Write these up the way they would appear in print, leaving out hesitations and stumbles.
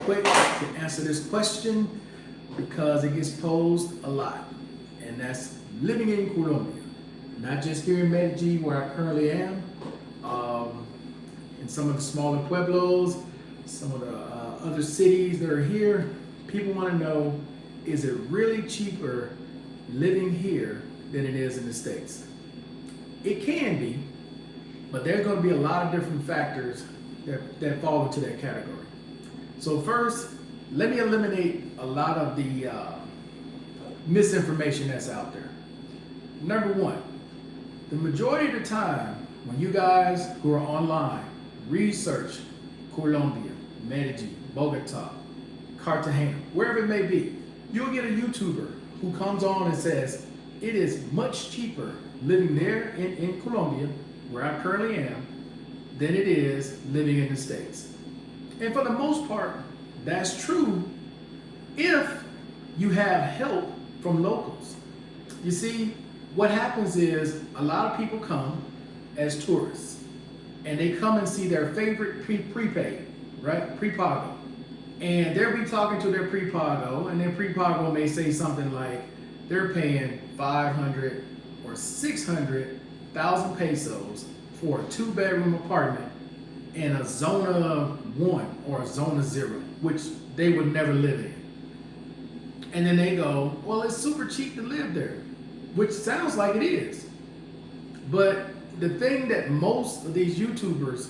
quick to answer this question because it gets posed a lot, and that's living in Colombia, not just here in Medellin where I currently am, in some of the smaller pueblos, some of the other cities that are here. People want to know, is it really cheaper living here than it is in the States? It can be, but there's going to be a lot of different factors that fall into that category. So first, let me eliminate a lot of the misinformation that's out there. Number one, the majority of the time when you guys who are online research Colombia, Medellin, Bogota, Cartagena, wherever it may be, you'll get a YouTuber who comes on and says, it is much cheaper living there in Colombia, where I currently am, than it is living in the States. And for the most part, that's true if you have help from locals. You see, what happens is a lot of people come as tourists and they come and see their favorite prepaid, right? Prepago. And they'll be talking to their prepago, and their prepago may say something like they're paying 500 or 600,000 pesos for a 2-bedroom apartment in a zona 1 or a zona 0, which they would never live in. And then they go, well, it's super cheap to live there, which sounds like it is. But the thing that most of these YouTubers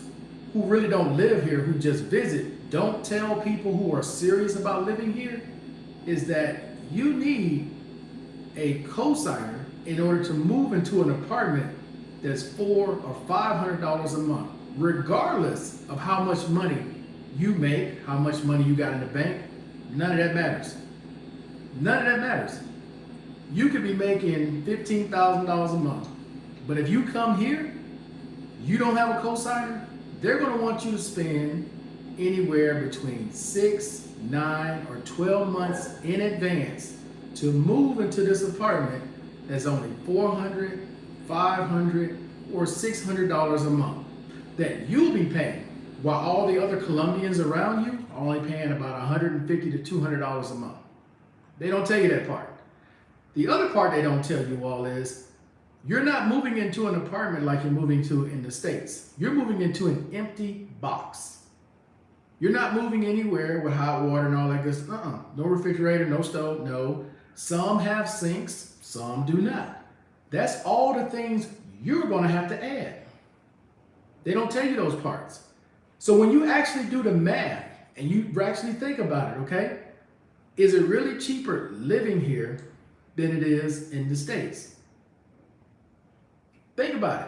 who really don't live here, who just visit, don't tell people who are serious about living here is that you need a cosigner in order to move into an apartment that's $400 or $500 a month, regardless of how much money you make, how much money you got in the bank. None of that matters. None of that matters. You could be making $15,000 a month, but if you come here, you don't have a cosigner, they're going to want you to spend anywhere between 6, 9, or 12 months in advance to move into this apartment that's only $400, $500, or $600 a month that you'll be paying, while all the other Colombians around you are only paying about $150 to $200 a month. They don't tell you that part. The other part they don't tell you all is you're not moving into an apartment like you're moving to in the States. You're moving into an empty box. You're not moving anywhere with hot water and all that good stuff. No refrigerator, no stove, no. Some have sinks, some do not. That's all the things you're going to have to add. They don't tell you those parts. So when you actually do the math and you actually think about it, okay, is it really cheaper living here than it is in the States? Think about it.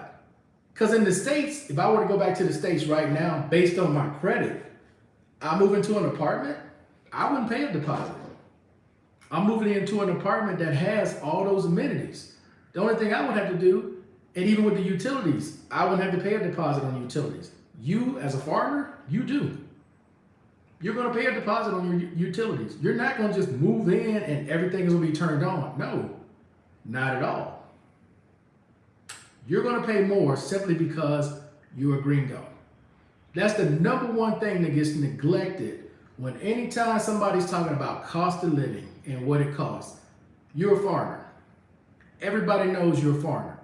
Because in the States, if I were to go back to the States right now, based on my credit, I move into an apartment, I wouldn't pay a deposit. I'm moving into an apartment that has all those amenities. The only thing I would have to do, and even with the utilities, I wouldn't have to pay a deposit on utilities. You, as a foreigner, you do. You're going to pay a deposit on your utilities. You're not going to just move in and everything is going to be turned on. No, not at all. You're going to pay more simply because you're a gringo. That's the number one thing that gets neglected when anytime somebody's talking about cost of living and what it costs. You're a foreigner. Everybody knows you're a foreigner.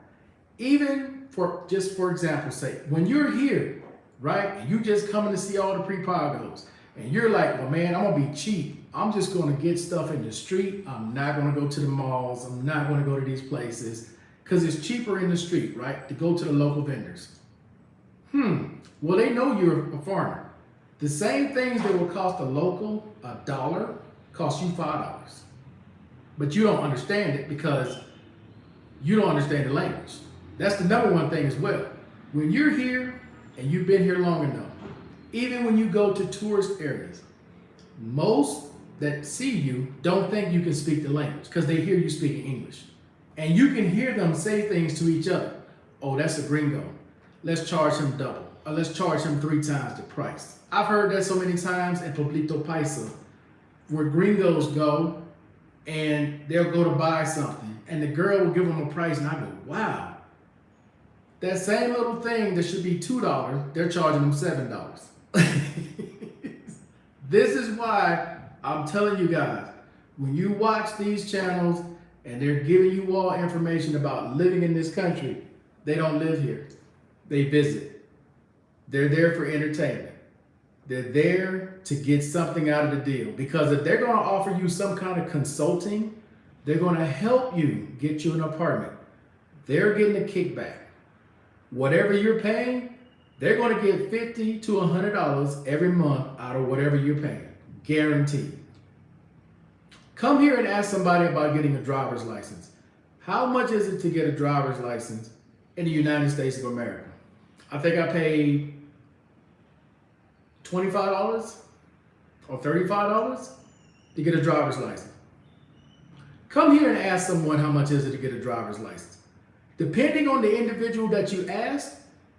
Even for example's sake, when you're here, right, and you just coming to see all the prepagos, and you're like, well, man, I'm going to be cheap. I'm just going to get stuff in the street. I'm not going to go to the malls. I'm not going to go to these places because it's cheaper in the street, right, to go to the local vendors. Well, they know you're a foreigner. The same things that will cost a local $1 cost you $5. But you don't understand it because you don't understand the language. That's the number one thing as well. When you're here and you've been here long enough, even when you go to tourist areas, most that see you don't think you can speak the language because they hear you speaking English. And you can hear them say things to each other. Oh, that's a gringo. Let's charge him double. Or let's charge him 3 times the price. I've heard that so many times in Pueblito Paisa, where gringos go and they'll go to buy something and the girl will give them a price and I go, wow. That same little thing that should be $2, they're charging them $7. This is why I'm telling you guys, when you watch these channels and they're giving you all information about living in this country, they don't live here. They visit. They're there for entertainment. They're there to get something out of the deal. Because if they're going to offer you some kind of consulting, they're going to help you get you an apartment. They're getting a kickback. Whatever you're paying, they're going to get $50 to $100 every month out of whatever you're paying. Guaranteed. Come here and ask somebody about getting a driver's license. How much is it to get a driver's license in the United States of America? I think I paid $25 or $35 to get a driver's license. Come here and ask someone how much is it to get a driver's license. Depending on the individual that you ask,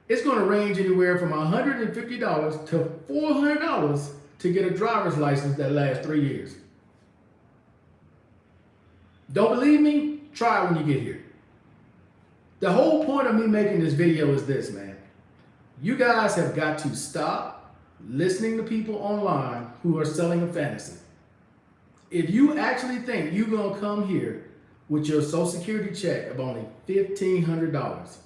it's going to range anywhere from $150 to $400 to get a driver's license that lasts 3 years. Don't believe me? Try it when you get here. The whole point of me making this video is this, man. You guys have got to stop listening to people online who are selling a fantasy. If you actually think you're going to come here with your Social Security check of only $1,500,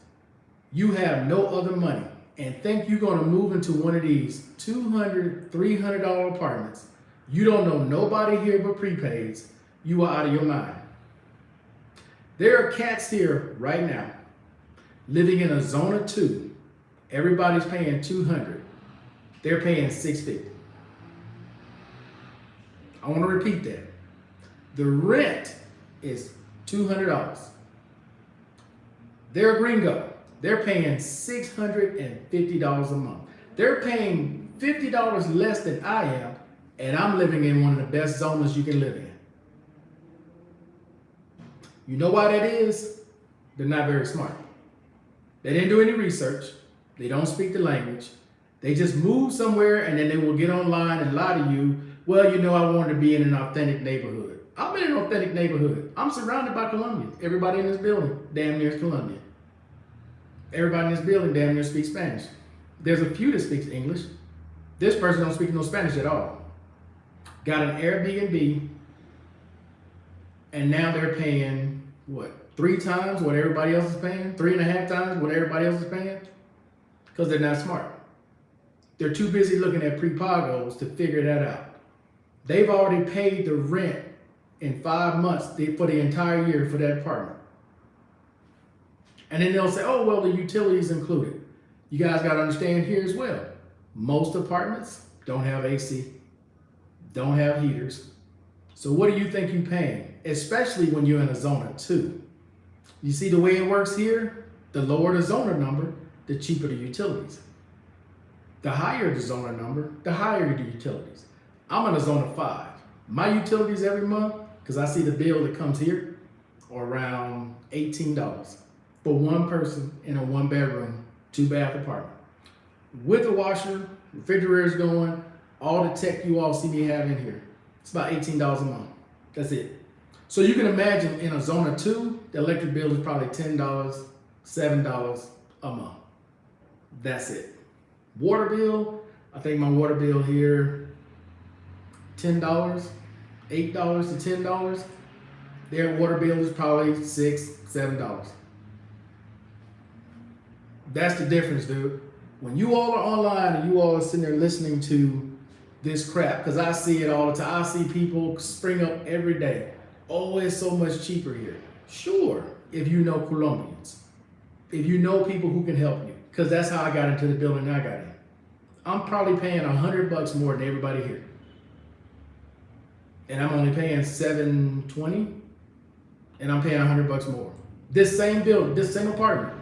you have no other money, and think you're going to move into one of these $200, $300 apartments, you don't know nobody here but prepaids, you are out of your mind. There are cats here right now living in a zone of 2. Everybody's paying $200. They're paying $650. I want to repeat that. The rent is $200. They're a gringo. They're paying $650 a month. They're paying $50 less than I am, and I'm living in one of the best zones you can live in. You know why that is? They're not very smart. They didn't do any research. They don't speak the language. They just move somewhere and then they will get online and lie to you. Well, you know, I wanted to be in an authentic neighborhood. I'm in an authentic neighborhood. I'm surrounded by Colombians. Everybody in this building damn near is Colombian. Everybody in this building damn near speaks Spanish. There's a few that speaks English. This person don't speak no Spanish at all. Got an Airbnb, and now they're paying, what, 3 times what everybody else is paying? 3.5 times what everybody else is paying? Because they're not smart. They're too busy looking at prepagos to figure that out. They've already paid the rent in 5 months for the entire year for that apartment. And then they'll say, oh, well, the utilities included. You guys got to understand here as well. Most apartments don't have AC, don't have heaters. So what do you think you're paying? Especially when you're in a zone of 2. You see the way it works here? The lower the zoner number, the cheaper the utilities. The higher the zoner number, the higher the utilities. I'm in a zone of 5. My utilities every month, because I see the bill that comes here, are around $18 for one person in a 1-bedroom, 2-bath apartment. With the washer, refrigerators going, all the tech you all see me have in here. It's about $18 a month. That's it. So you can imagine in a zone of 2, the electric bill is probably $10, $7 a month. That's it. Water bill, I think my water bill here, $10, $8 to $10. Their water bill is probably $6, $7. That's the difference, dude. When you all are online and you all are sitting there listening to this crap, because I see it all the time. I see people spring up every day. Oh, it's so much cheaper here. Sure, if you know Colombians. If you know people who can help you. Because that's how I got into the building I got in. I'm probably paying $100 more than everybody here. And I'm only paying $720, and I'm paying $100 more. This same building, this same apartment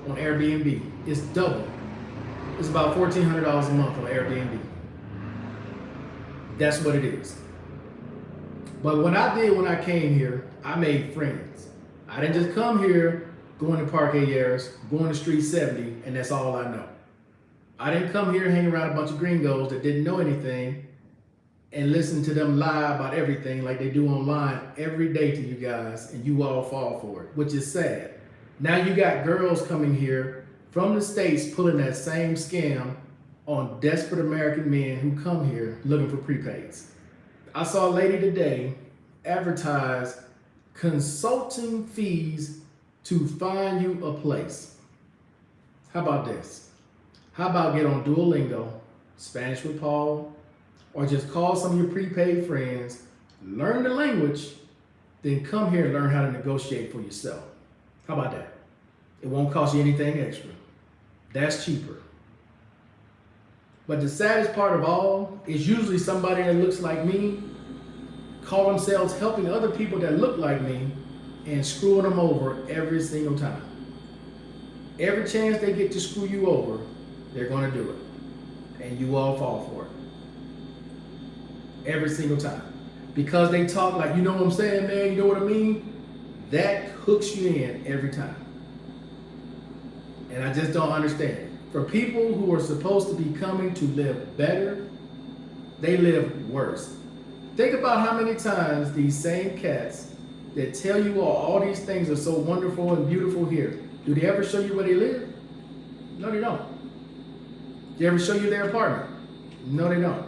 on Airbnb is double. It's about $1,400 a month on Airbnb. That's what it is. But when I came here, I made friends. I didn't just come here going to Parque Ayers, going to Street 70, and that's all I know. I didn't come here hang around a bunch of gringos that didn't know anything and listen to them lie about everything like they do online every day to you guys, and you all fall for it, which is sad. Now you got girls coming here from the States pulling that same scam on desperate American men who come here looking for prepaids. I saw a lady today advertise consulting fees to find you a place. How about this? How about get on Duolingo, Spanish with Paul, or just call some of your prepaid friends, learn the language, then come here and learn how to negotiate for yourself. How about that? It won't cost you anything extra. That's cheaper. But the saddest part of all is usually somebody that looks like me call themselves helping other people that look like me and screwing them over every single time. Every chance they get to screw you over, they're going to do it. And you all fall for it. Every single time. Because they talk like, you know what I'm saying, man? You know what I mean? That hooks you in every time. And I just don't understand it. For people who are supposed to be coming to live better, they live worse. Think about how many times these same cats that tell you all these things are so wonderful and beautiful here, do they ever show you where they live? No, they don't. Do they ever show you their apartment? No, they don't.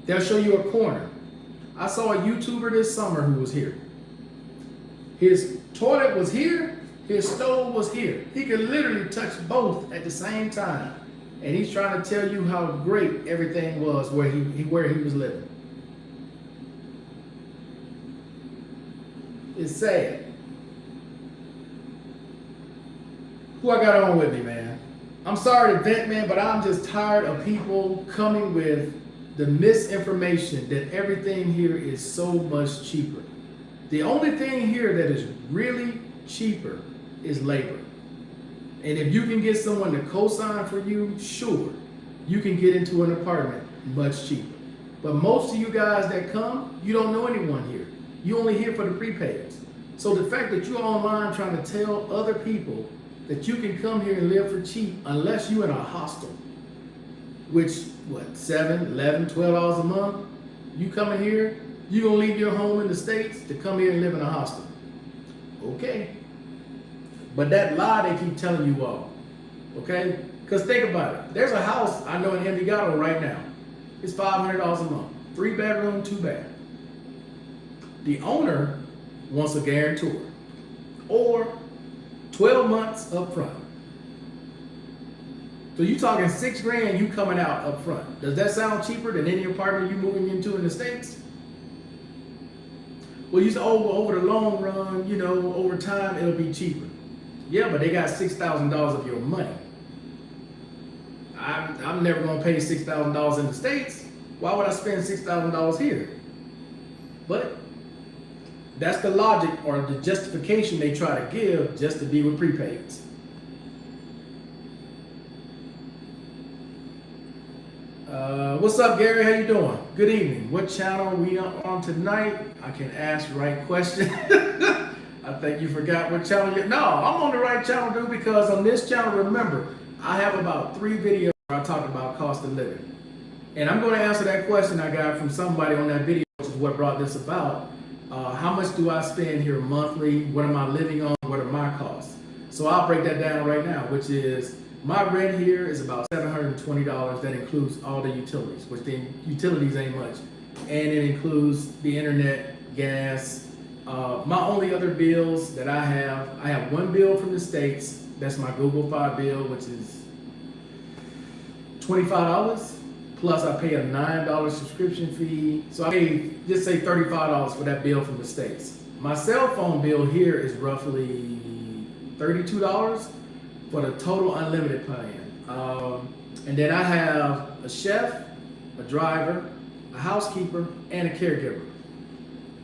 They'll show you a corner. I saw a YouTuber this summer who was here. His toilet was here, his stove was here. He could literally touch both at the same time. And he's trying to tell you how great everything was where he was living. It's sad. Who I got on with me, man? I'm sorry to vent, man, but I'm just tired of people coming with the misinformation that everything here is so much cheaper. The only thing here that is really cheaper is labor. And if you can get someone to co-sign for you, sure, you can get into an apartment much cheaper. But most of you guys that come, you don't know anyone here. You only here for the prepaids. So the fact that you're online trying to tell other people that you can come here and live for cheap unless you're in a hostel, which, what, $7, $11, $12 a month? You coming here, you gonna leave your home in the States to come here and live in a hostel. Okay. But that lie they keep telling you all, okay? Because think about it. There's a house I know in Envigado right now. It's $500 a month. 3 bedroom, 2 bath. The owner wants a guarantor or 12 months up front. So you talking $6,000 you coming out up front. Does that sound cheaper than any apartment you moving into in the States? Well, you say, oh, over the long run, you know, over time it'll be cheaper. Yeah, but they got $6,000 of your money. I'm never gonna pay $6,000 in the States. Why would I spend $6,000 here? But that's the logic or the justification they try to give just to be with prepaids. What's up, Gary? How you doing? Good evening. What channel are we on tonight? I can ask the right question. I think you forgot what channel you're... No, I'm on the right channel, dude, because on this channel, remember, I have about 3 videos where I talk about cost of living. And I'm going to answer that question I got from somebody on that video, which is what brought this about. How much do I spend here monthly? What am I living on? What are my costs? So I'll break that down right now, which is my rent here is about $720. That includes all the utilities, which the utilities ain't much. And it includes the internet, gas. My only other bills that I have 1 bill from the States. That's my Google Fi bill, which is $25. Plus I pay a $9 subscription fee. So I pay, just say $35 for that bill from the States. My cell phone bill here is roughly $32 for the total unlimited plan. And then I have a chef, a driver, a housekeeper, and a caregiver.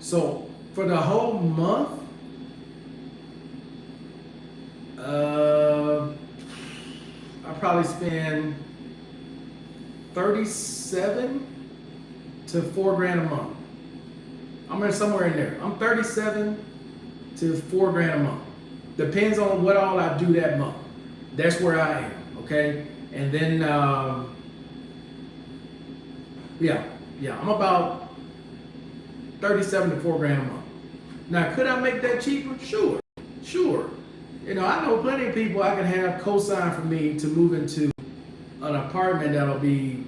So for the whole month, I probably spend 37 to $4,000 a month. I'm in somewhere in there. I'm 37 to $4,000 a month. Depends on what all I do that month. That's where I am, okay? And then, I'm about 37 to $4,000 a month. Now, could I make that cheaper? Sure. You know, I know plenty of people I can have co-sign for me to move into a an apartment that'll be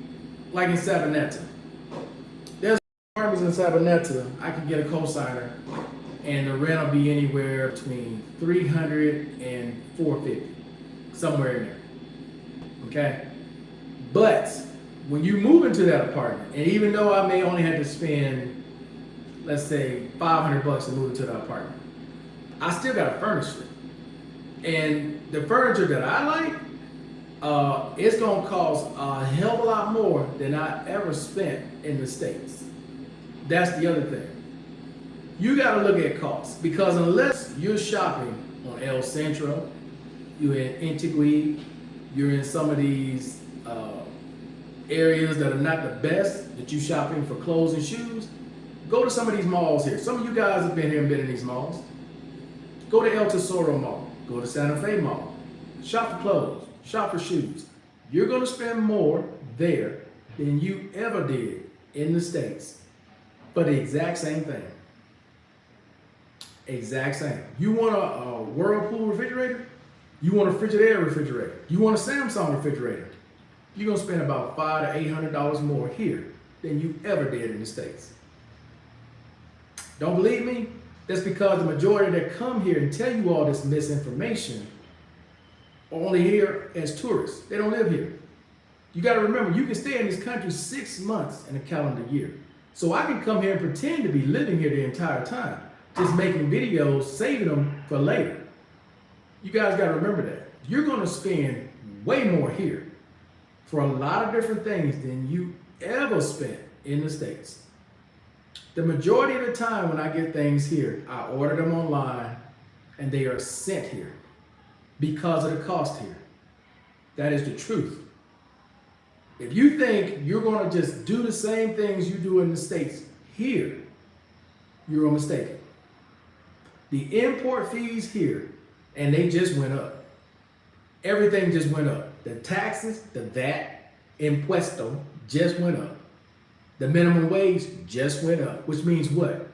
like in Sabaneta. There's apartments in Sabaneta, I can get a cosigner, and the rent will be anywhere between 300 and 450, somewhere in there. Okay? But when you move into that apartment, and even though I may only have to spend, let's say, $500 to move into the apartment, I still got to furnish it. And the furniture that I like, it's gonna cost a hell of a lot more than I ever spent in the States. That's the other thing. You gotta look at costs, because unless you're shopping on El Centro, you're in Antigua, you're in some of these areas that are not the best, that you shopping for clothes and shoes, go to some of these malls here. Some of you guys have been here and been in these malls. Go to El Tesoro Mall, go to Santa Fe Mall, shop for clothes, shop for shoes. You're gonna spend more there than you ever did in the States for the exact same thing. Exact same. You want a Whirlpool refrigerator? You want a Frigidaire refrigerator? You want a Samsung refrigerator? You're gonna spend about $500 to $800 more here than you ever did in the States. Don't believe me? That's because the majority that come here and tell you all this misinformation are only here as tourists. They don't live here. You got to remember, you can stay in this country 6 months in a calendar year. So I can come here and pretend to be living here the entire time, just making videos, saving them for later. You guys got to remember that. You're going to spend way more here for a lot of different things than you ever spent in the States. The majority of the time when I get things here, I order them online and they are sent here because of the cost here. That is the truth. If you think you're going to just do the same things you do in the States here, you're mistaken. The import fees here, and they just went up. Everything just went up. The taxes, the VAT, impuesto just went up. The minimum wage just went up, which means what?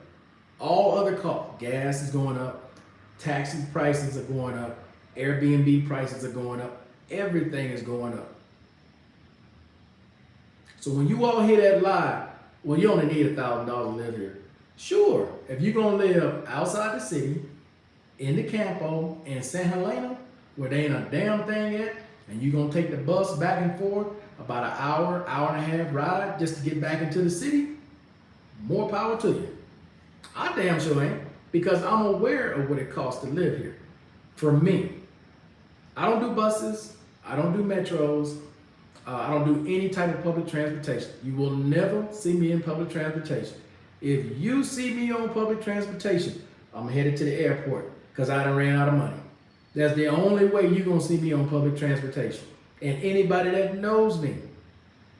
All other costs, gas is going up, taxi prices are going up, Airbnb prices are going up, everything is going up. So when you all hear that lie, well, you only need $1,000 to live here. Sure, if you're gonna live outside the city, in the Campo, in San Helena, where there ain't a damn thing yet, and you're gonna take the bus back and forth, about an hour, hour and a half ride just to get back into the city, more power to you. I damn sure ain't, because I'm aware of what it costs to live here. For me, I don't do buses, I don't do metros, I don't do any type of public transportation. You will never see me in public transportation. If you see me on public transportation, I'm headed to the airport because I done ran out of money. That's the only way you're gonna see me on public transportation. And anybody that knows me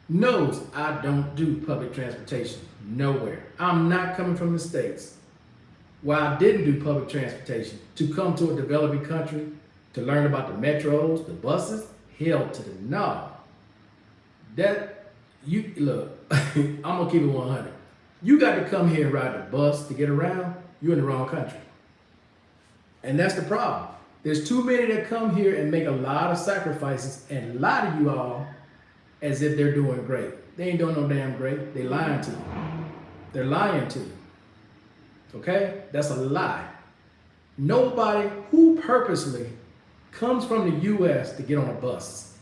knows I don't do public transportation nowhere. I'm not coming from the States where I didn't do public transportation to come to a developing country to learn about the metros, the buses, hell to the no. That, you, look, I'm gonna keep it 100. You got to come here and ride the bus to get around, you're in the wrong country. And that's the problem. There's too many that come here and make a lot of sacrifices and lie to you all as if they're doing great. They ain't doing no damn great. They lying to you. They're lying to you. Okay? That's a lie. Nobody who purposely comes from the U.S. to get on a bus.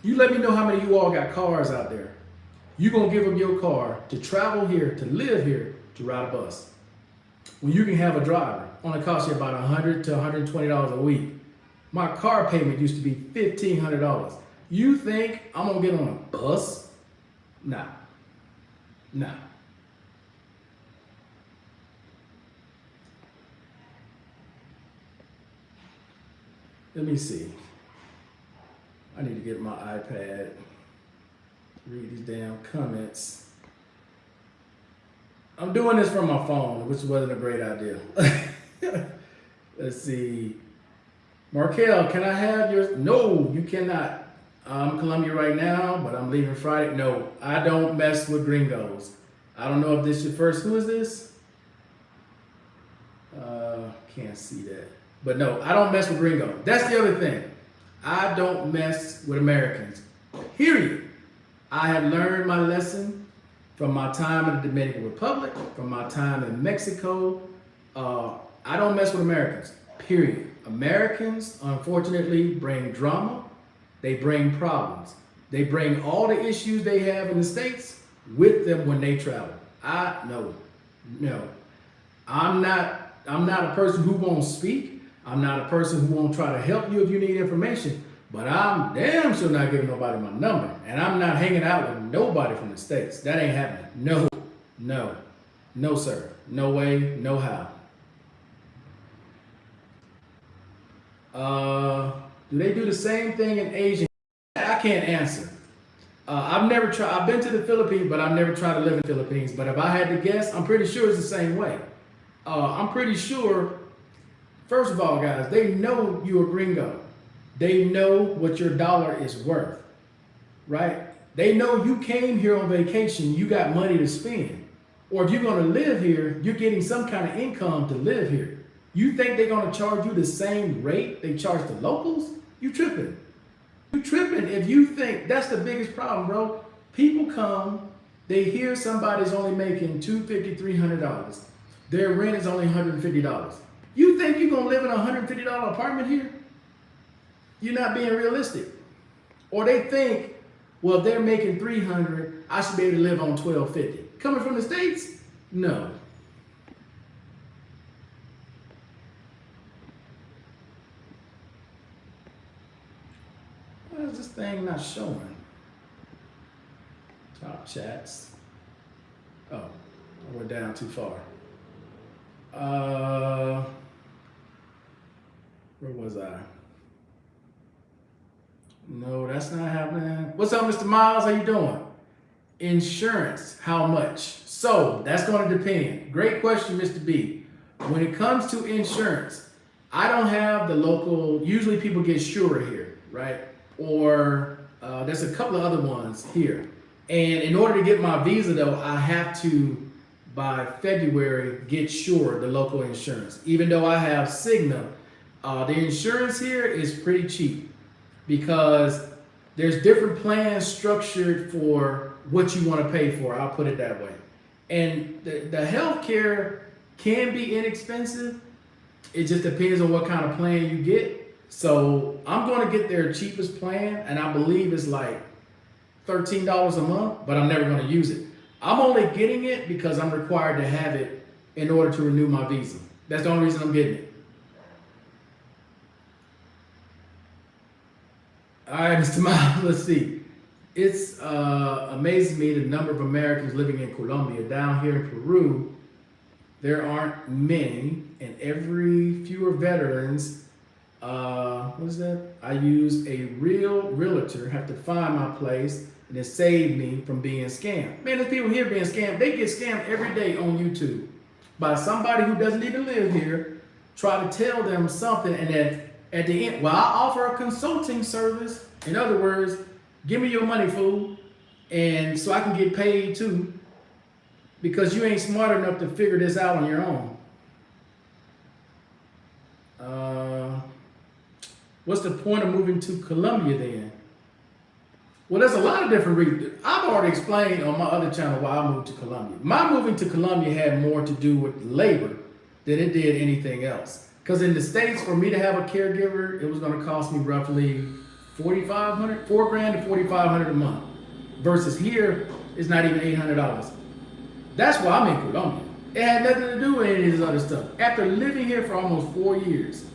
You let me know how many of you all got cars out there. You're going to give them your car to travel here, to live here, to ride a bus. When you can have a driver, only cost you about $100 to $120 a week. My car payment used to be $1,500. You think I'm going to get on a bus? Nah. Nah. Let me see. I need to get my iPad, read these damn comments. I'm doing this from my phone, which wasn't a great idea. Let's see. Markel, can I have yours? No, you cannot. I'm in Colombia right now, but I'm leaving Friday. No, I don't mess with gringos. I don't know if this is your first. Who is this? Can't see that. But no, I don't mess with gringos. That's the other thing. I don't mess with Americans. period. I have learned my lesson from my time in the Dominican Republic, from my time in Mexico. I don't mess with Americans, period. Americans, unfortunately, bring drama. They bring problems. They bring all the issues they have in the States with them when they travel. No. I'm not a person who won't speak. I'm not a person who won't try to help you if you need information. But I'm damn sure not giving nobody my number. And I'm not hanging out with nobody from the States. That ain't happening. No, sir. No way, no how. Do they do the same thing in Asia? I can't answer. I've never tried. I've been to the Philippines, but I've never tried to live in the Philippines. But if I had to guess, I'm pretty sure it's the same way. I'm pretty sure, first of all, guys, they know you're a gringo. They know what your dollar is worth, right? They know you came here on vacation, you got money to spend. Or if you're going to live here, you're getting some kind of income to live here. You think they're going to charge you the same rate they charge the locals? You tripping. You tripping if you think that's the biggest problem, bro. People come, they hear somebody's only making $250, $300. Their rent is only $150. You think you're going to live in a $150 apartment here? You're not being realistic. Or they think, well, if they're making $300, I should be able to live on $1,250. Coming from the States? No. Why is this thing not showing? Top chats. Oh, I went down too far. Where was I? No, that's not happening. What's up, Mr. Miles? How you doing? Insurance, how much? So that's going to depend. Great question, Mr. B. When it comes to insurance, I don't have the local, usually people get Sure here, right? Or there's a couple of other ones here. And in order to get my visa though, I have to, by February, get Sure, the local insurance. Even though I have Cigna, the insurance here is pretty cheap because there's different plans structured for what you want to pay for. I'll put it that way. And the healthcare can be inexpensive. It just depends on what kind of plan you get. So I'm going to get their cheapest plan, and I believe it's like $13 a month, but I'm never going to use it. I'm only getting it because I'm required to have it in order to renew my visa. That's the only reason I'm getting it. All right, Mr. Miles, let's see. It's amazing me the number of Americans living in Colombia. Down here in Peru, there aren't many, and every fewer veterans. What is that? I use a real realtor, have to find my place, and it saved me from being scammed. Man, there's people here being scammed. They get scammed every day on YouTube by somebody who doesn't even live here, try to tell them something, and then at the end, well, I offer a consulting service. In other words, give me your money, fool, and so I can get paid too, because you ain't smart enough to figure this out on your own. What's the point of moving to Colombia then? Well, there's a lot of different reasons. I've already explained on my other channel why I moved to Colombia. My moving to Colombia had more to do with labor than it did anything else. Because in the States, for me to have a caregiver, it was going to cost me roughly $4,500 to $4,500 a month. Versus here, it's not even $800. That's why I'm in Colombia. It had nothing to do with any of this other stuff. After living here for almost 4 years,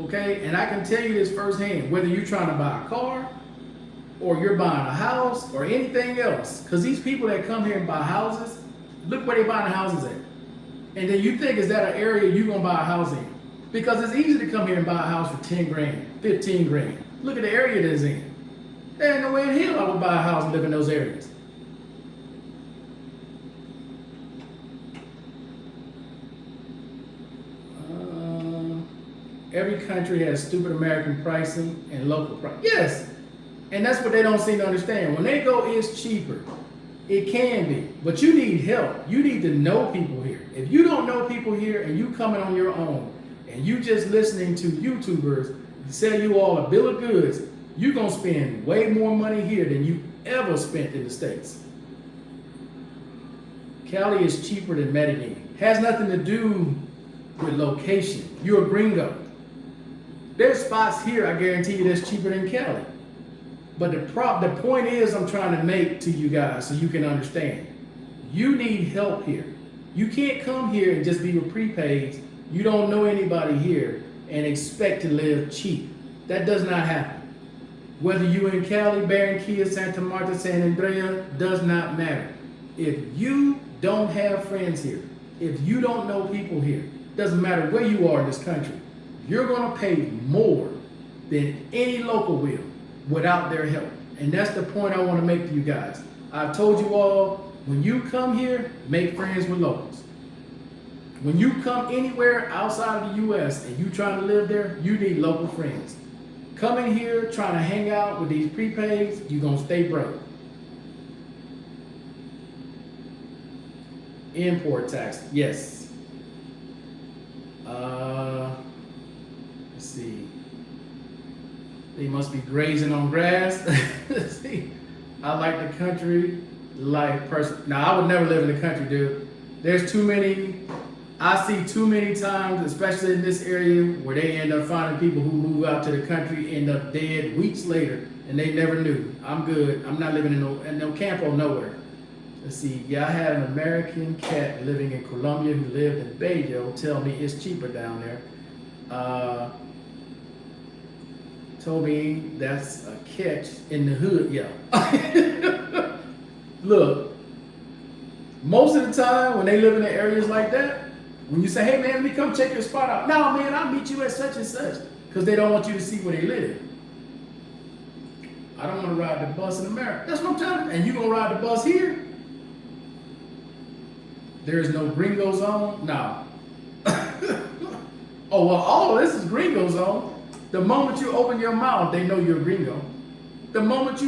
okay, and I can tell you this firsthand, whether you're trying to buy a car, or you're buying a house, or anything else, because these people that come here and buy houses, look where they're buying the houses at. And then you think, is that an area you're going to buy a house in? Because it's easy to come here and buy a house for 10 grand, 15 grand. Look at the area that it's in. There ain't no way in hell I would buy a house and live in those areas. Every country has stupid American pricing and local price. Yes, and that's what they don't seem to understand. When they go, it's cheaper. It can be, but you need help. You need to know people here. If you don't know people here and you coming on your own and you just listening to YouTubers sell you all a bill of goods, you're going to spend way more money here than you ever spent in the States. Cali is cheaper than Medellin. Has nothing to do with location. You're a gringo. There's spots here, I guarantee you, that's cheaper than Cali. But the point is I'm trying to make to you guys so you can understand. You need help here. You can't come here and just be with prepaids. You don't know anybody here and expect to live cheap. That does not happen. Whether you're in Cali, Barranquilla, Santa Marta, San Andrea, does not matter. If you don't have friends here, if you don't know people here, doesn't matter where you are in this country, you're gonna pay more than any local will without their help. And that's the point I wanna make to you guys. I've told you all, when you come here, make friends with locals. When you come anywhere outside of the US and you trying to live there, you need local friends. Coming here, trying to hang out with these prepaids, you're gonna stay broke. Import tax, yes. Let's see. They must be grazing on grass. See, I like the country life person. Now, I would never live in the country, dude. There's too many. I see too many times, especially in this area, where they end up finding people who move out to the country, end up dead weeks later, and they never knew. I'm good. I'm not living in no campo nowhere. Let's see. Yeah, I had an American cat living in Colombia who lived in Bello tell me it's cheaper down there. Told me that's a catch in the hood. Yeah. Look, most of the time when they live in the areas like that, when you say, hey man, let me come check your spot out. No man, I'll meet you at such and such. Because they don't want you to see where they live. I don't want to ride the bus in America. That's what I'm telling you. And you gonna ride the bus here? There is no gringo zone? No. Oh, well, all this is gringo zone. The moment you open your mouth, they know you're a gringo. The moment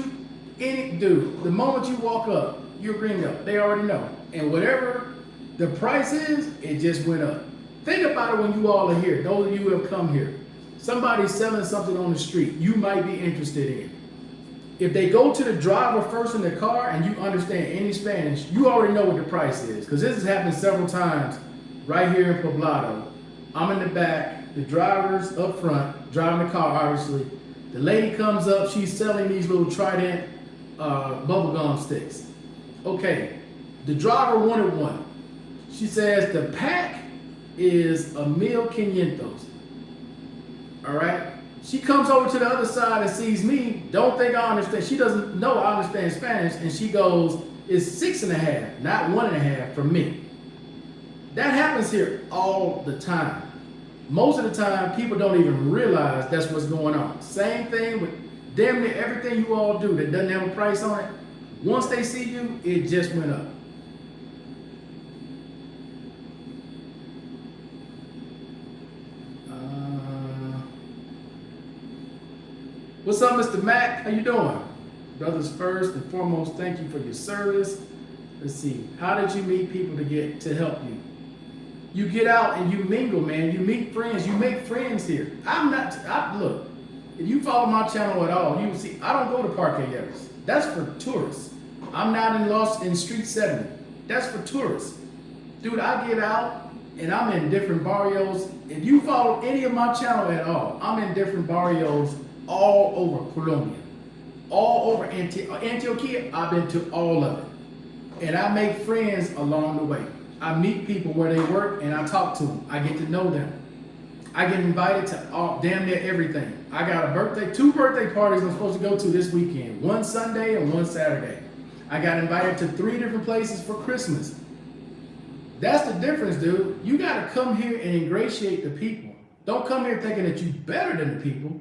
the moment you walk up, you're a gringo. They already know. And whatever the price is, it just went up. Think about it when you all are here. Those of you who have come here. Somebody's selling something on the street you might be interested in. If they go to the driver first in the car and you understand any Spanish, you already know what the price is. Because this has happened several times right here in Poblado. I'm in the back, the driver's up front, driving the car obviously. The lady comes up, she's selling these little Trident bubblegum sticks. Okay, the driver wanted one. She says the pack is $1,500. All right? She comes over to the other side and sees me, don't think I understand. She doesn't know I understand Spanish, and she goes, it's 6.5, not 1.5 for me. That happens here all the time. Most of the time, people don't even realize that's what's going on. Same thing with damn near everything you all do that doesn't have a price on it. Once they see you, it just went up. What's up, Mr. Mac? How you doing? Brothers, first and foremost, thank you for your service. Let's see. How did you meet people to help you? You get out and you mingle, man. You meet friends. You make friends here. Look, if you follow my channel at all, you will see I don't go to Parque Yeres. That's for tourists. I'm not in Street 70. That's for tourists. Dude, I get out and I'm in different barrios. If you follow any of my channel at all, I'm in different barrios all over Colombia, all over Antioquia. I've been to all of it. And I make friends along the way. I meet people where they work and I talk to them. I get to know them. I get invited to damn near everything. I got two birthday parties I'm supposed to go to this weekend. One Sunday and one Saturday. I got invited to 3 different places for Christmas. That's the difference, dude. You gotta come here and ingratiate the people. Don't come here thinking that you're better than the people.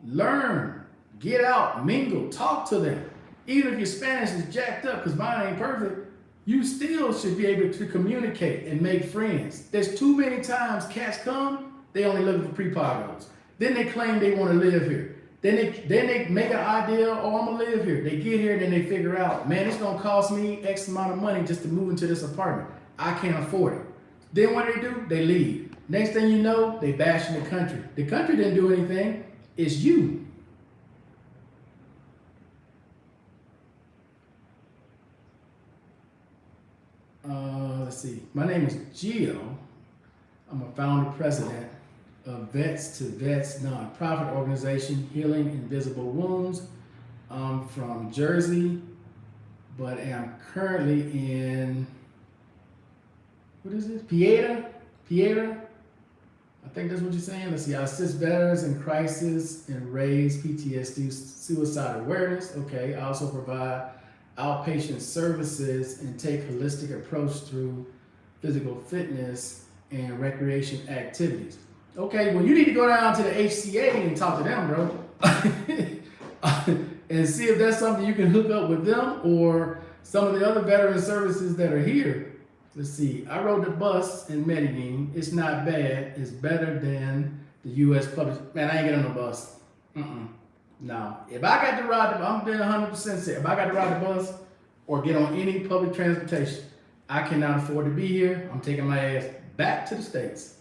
Learn, get out, mingle, talk to them. Even if your Spanish is jacked up, because mine ain't perfect, you still should be able to communicate and make friends. There's too many times cats come, they only looking for prepagos. Then they claim they want to live here. Then they make an idea, oh, I'm gonna live here. They get here, then they figure out, man, it's gonna cost me X amount of money just to move into this apartment. I can't afford it. Then what do? They leave. Next thing you know, they bash in the country. The country didn't do anything. It's you. Let's see. My name is Gio. I'm a founder president of Vets to Vets nonprofit organization, Healing Invisible Wounds. I'm from Jersey, but am currently in, what is it? Pieta? I think that's what you're saying. Let's see. I assist veterans in crisis and raise PTSD, suicide awareness. Okay. I also provide outpatient services and take holistic approach through physical fitness and recreation activities. Okay, well, you need to go down to the HCA and talk to them, bro. And see if that's something you can hook up with them or some of the other veteran services that are here. Let's see. I rode the bus in Medellin. It's not bad. It's better than the U.S. public. Man, I ain't get on the bus. No. If I got to ride the, I'm being 100% serious. If I got to ride the bus or get on any public transportation, I cannot afford to be here. I'm taking my ass back to the States.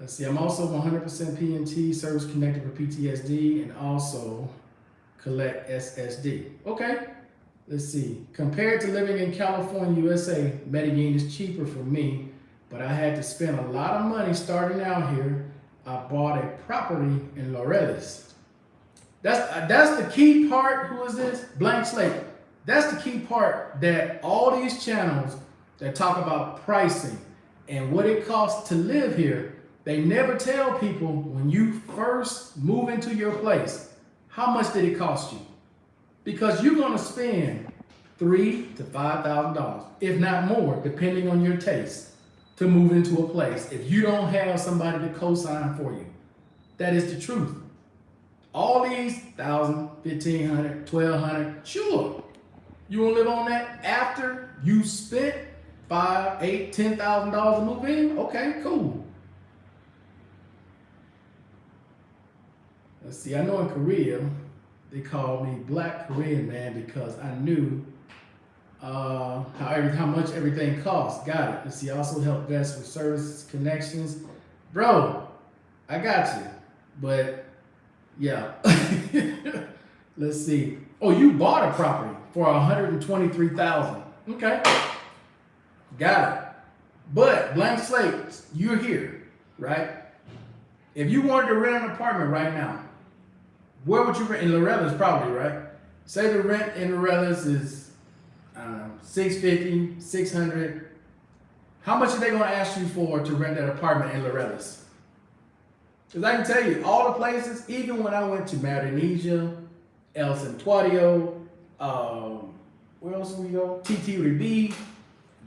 Let's see. I'm also 100% PNT, service connected for PTSD, and also collect SSD. Okay. Let's see. Compared to living in California, USA, Medellin is cheaper for me, but I had to spend a lot of money starting out here. I bought a property in Laureles. That's the key part. Who is this? Blank slate. That's the key part, that all these channels that talk about pricing and what it costs to live here, they never tell people when you first move into your place, how much did it cost you? Because you're going to spend $3,000 to $5,000, if not more, depending on your taste, to move into a place if you don't have somebody to co-sign for you. That is the truth. All these $1,000, $1,500, $1,200, sure. You want to live on that after you spent $5,000, $8,000, $10,000 to move in? Okay, cool. Let's see. I know in Korea, they called me Black Korean man because I knew how much everything costs. Got it. Let's see. I also help vets with services, connections. Bro, I got you. But yeah. Let's see. Oh, you bought a property for $123,000. Okay. Got it. But blank slate, you're here, right? If you wanted to rent an apartment right now, where would you rent? In Laureles, probably, right? Say the rent in Laureles is, I don't know, $650, $600. How much are they going to ask you for to rent that apartment in Laureles? Because I can tell you, all the places, even when I went to Melanesia, El Santuario, where else did we go? TT Ribi,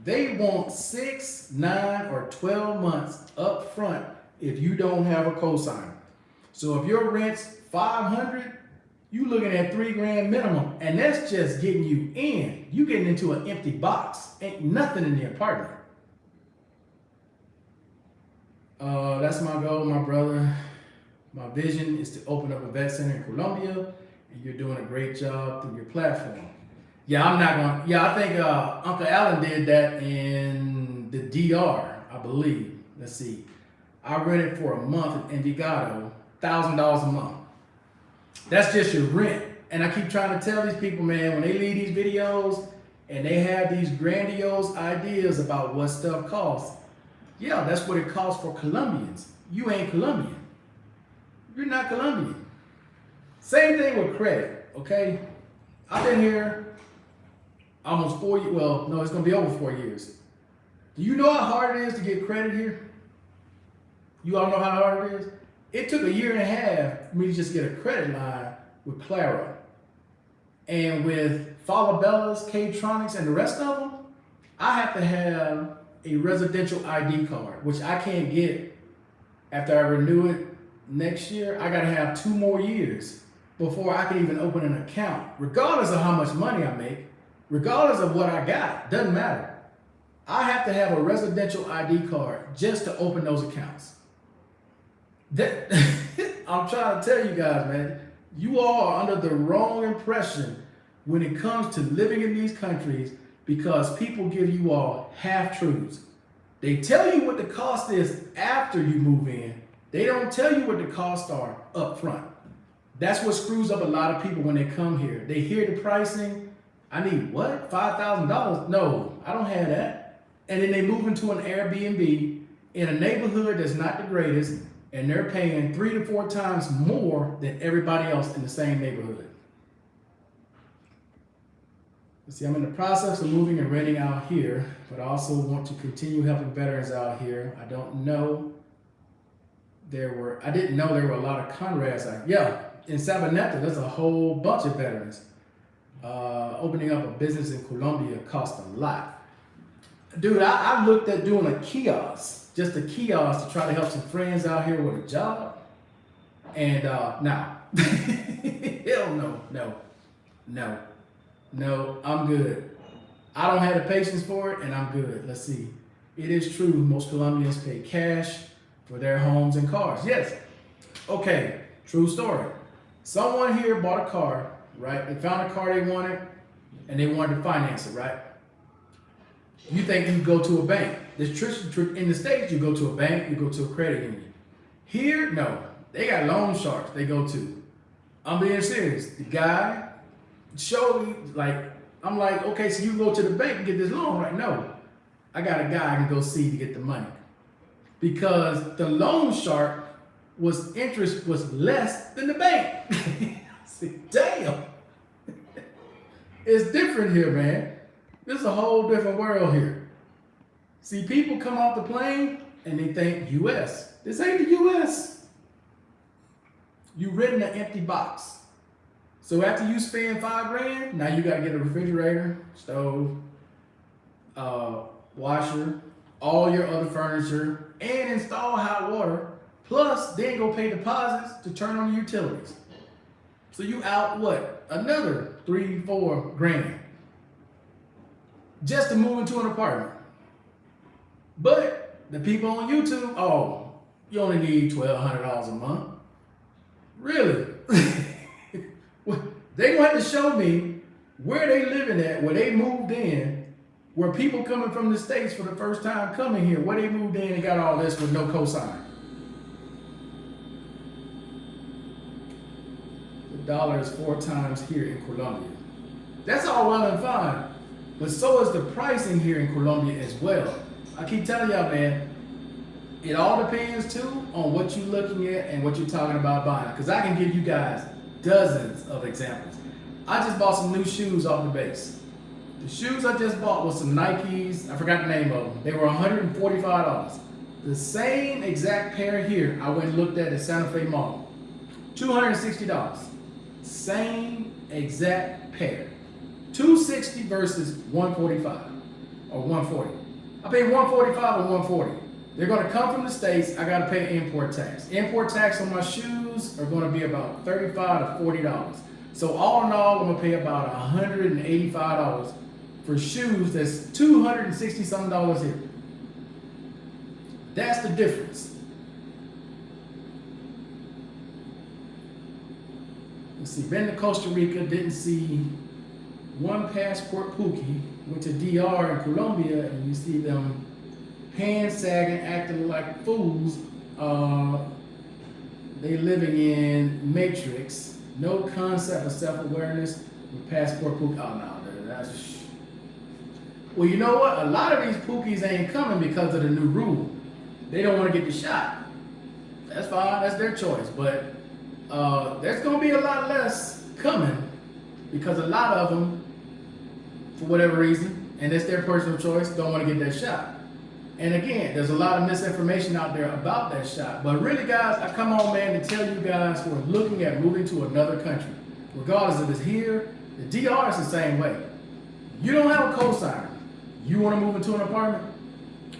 they want 6, 9, or 12 months up front if you don't have a cosigner. So if your rent's $500, you looking at $3,000 minimum, and that's just getting you in. You getting into an empty box. Ain't nothing in the apartment. That's my goal, my brother. My vision is to open up a vet center in Colombia, and you're doing a great job through your platform. Yeah, I'm not going. Yeah, I think Uncle Alan did that in the DR, I believe. Let's see. I rented for a month in Envigado, $1,000 a month. That's just your rent. And I keep trying to tell these people, man, when they leave these videos and they have these grandiose ideas about what stuff costs, yeah, that's what it costs for Colombians. You ain't Colombian. You're not Colombian. Same thing with credit, okay? I've been here almost 4 years. Well, no, it's going to be over 4 years. Do you know how hard it is to get credit here? You all know how hard it is? It took 1.5 years for me to just get a credit line with Claro. And with Falabellas, K-Tronics, and the rest of them, I have to have a residential ID card, which I can't get after I renew it next year. I got to have 2 more years before I can even open an account, regardless of how much money I make, regardless of what I got, doesn't matter. I have to have a residential ID card just to open those accounts. I'm trying to tell you guys, man, you all are under the wrong impression when it comes to living in these countries because people give you all half-truths. They tell you what the cost is after you move in. They don't tell you what the costs are up front. That's what screws up a lot of people when they come here. They hear the pricing. I need what? $5,000? No, I don't have that. And then they move into an Airbnb in a neighborhood that's not the greatest, and they're paying 3 to 4 times more than everybody else in the same neighborhood. See, I'm in the process of moving and renting out here, but I also want to continue helping veterans out here. I didn't know there were a lot of Conrads out here. Yeah, in Sabaneta, there's a whole bunch of veterans. Opening up a business in Colombia costs a lot. Dude, I looked at doing a kiosk, just a kiosk to try to help some friends out here with a job. And now, hell no, I'm good. I don't have the patience for it, and I'm good. Let's see. It is true, most Colombians pay cash for their homes and cars. Yes. Okay, true story. Someone here bought a car, right? They found a car they wanted, and they wanted to finance it, right? You think you go to a bank. In the States, you go to a bank, you go to a credit union. Here, no. They got loan sharks they go to. I'm being serious. The guy showed me, I'm like, okay, so you go to the bank and get this loan, right? No. I got a guy I can go see to get the money. Because the loan shark interest was less than the bank. I said, damn. It's different here, man. This is a whole different world here. See, people come off the plane and they think US. This ain't the US. You renting an empty box. So after you spend $5,000, now you gotta get a refrigerator, stove, washer, all your other furniture, and install hot water, plus then go pay deposits to turn on the utilities. So you out what? Another $3-4 grand just to move into an apartment. But the people on YouTube, oh, you only need $1,200 a month. Really? They gonna have to show me where they living at, where they moved in, where people coming from the States for the first time coming here, where they moved in and got all this with no cosign. The dollar is 4 times here in Colombia. That's all well and fine, but so is the pricing here in Colombia as well. I keep telling y'all, man, it all depends too on what you're looking at and what you're talking about buying. Because I can give you guys dozens of examples. I just bought some new shoes off the base. The shoes I just bought was some Nikes. I forgot the name of them. They were $145. The same exact pair here I went and looked at Santa Fe Mall. $260. Same exact pair. $260 versus $145 or $140. I paid $145 or $140. They're going to come from the States. I got to pay import tax. Import tax on my shoes are going to be about $35 to $40. So all in all, I'm going to pay about $185 for shoes that's $260 something here. That's the difference. Let's see, been to Costa Rica, didn't see one passport pookie. Went to DR in Colombia, and you see them pants sagging, acting like fools. They living in Matrix. No concept of self-awareness with passport pookie. Oh no, that's. Well, you know what? A lot of these pookies ain't coming because of the new rule. They don't want to get the shot. That's fine. That's their choice. But there's going to be a lot less coming because a lot of them, for whatever reason, and it's their personal choice, don't want to get that shot. And again, there's a lot of misinformation out there about that shot. But really, guys, I come on, man, to tell you guys who are looking at moving to another country, regardless if it's here, the DR is the same way. You don't have a cosigner. You want to move into an apartment?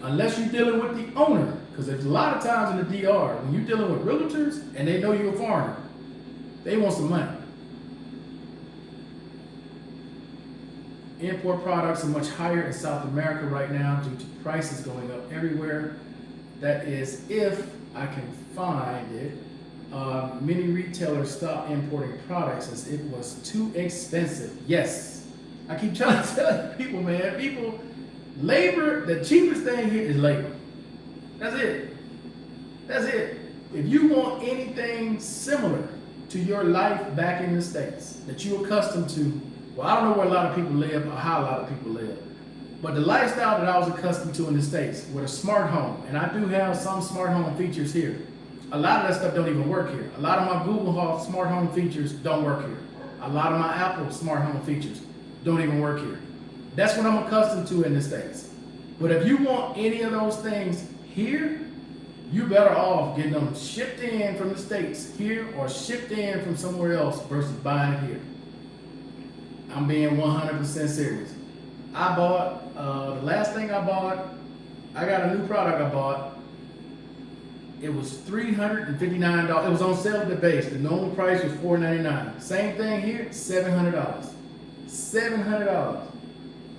Unless you're dealing with the owner. Because there's a lot of times in the DR, when you're dealing with realtors and they know you're a foreigner, they want some money. Import products are much higher in South America right now due to prices going up everywhere. That is, if I can find it. Many retailers stopped importing products as it was too expensive. Yes, I keep trying to tell people, man, labor, the cheapest thing here is labor. That's it. That's it. If you want anything similar to your life back in the States that you're accustomed to, Well, I don't know where a lot of people live or how a lot of people live. But the lifestyle that I was accustomed to in the States with a smart home, and I do have some smart home features here. A lot of that stuff don't even work here. A lot of my Google smart home features don't work here. A lot of my Apple smart home features don't even work here. That's what I'm accustomed to in the States. But if you want any of those things here, you better off getting them shipped in from the States here or shipped in from somewhere else versus buying it here. I'm being 100% serious. I bought, the last thing I bought, I got a new product I bought. It was $359. It was on sale at the base. The normal price was $499. Same thing here, $700. $700.